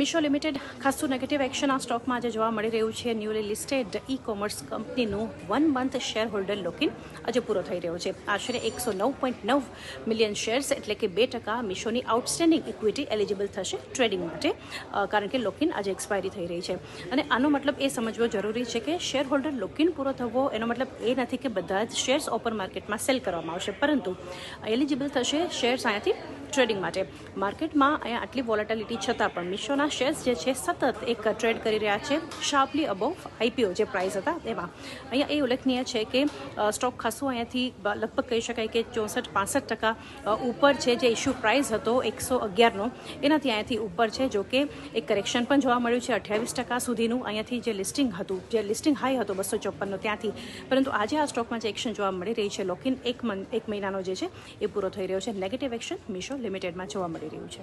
Meesho limited ખાસું negative action આ સ્ટોકમાં આજે જોવા મળી રહ્યું છે. ન્યૂલી લિસ્ટેડ ઈ કોમર્સ કંપનીનું 1 મંથ શેર હોલ્ડર લોકિન આજે પૂરો થઈ રહ્યો છે. આશરે 109.9 મિલિયન શેર્સ એટલે કે 2% મીશોની આઉટસ્ટેન્ડિંગ ઇક્વિટી એલિજિબલ થશે ટ્રેડિંગ માટે, કારણ કે લોકિન આજે એક્સપાયરી થઈ રહી છે. અને આનો મતલબ એ સમજવો જરૂરી છે કે શેર હોલ્ડર લોકિન પૂરો થવો એનો મતલબ એ નથી કે બધા જ શેર્સ ઓપન માર્કેટમાં સેલ કરવામાં આવશે, પરંતુ એલિજિબલ થશે શેર્સ અહીંયાથી ટ્રેડિંગ માટે. માર્કેટમાં અહીંયા આટલી વોલેટિલિટી છતાં પણ મીશોના શેર્સ જે છે સતત એક ટ્રેડ કરી રહ્યા છે શાર્પલી અબોવ આઈપીઓ જે પ્રાઇસ હતા એમાં. અહીંયા એ ઉલ્લેખનીય છે કે સ્ટોક ખાસું અહીંયાથી લગભગ કહી શકાય કે 64-65% ઉપર છે. જે ઇશ્યુ પ્રાઇસ હતો 111નો એનાથી અહીંયાથી ઉપર છે. જો કે એક કરેક્શન પણ જોવા મળ્યું છે 28% સુધીનું અહીંયાથી જે લિસ્ટિંગ હતું, જે લિસ્ટિંગ હાઈ હતો 254નો ત્યાંથી. પરંતુ આજે આ સ્ટોકમાં જે એક્શન જોવા મળી રહી છે લોકિન એક મહિનાનો જે છે એ પૂરો થઈ રહ્યો છે. નેગેટિવ એક્શન મીશો લિમિટેડમાં જોવા મળી રહ્યું છે.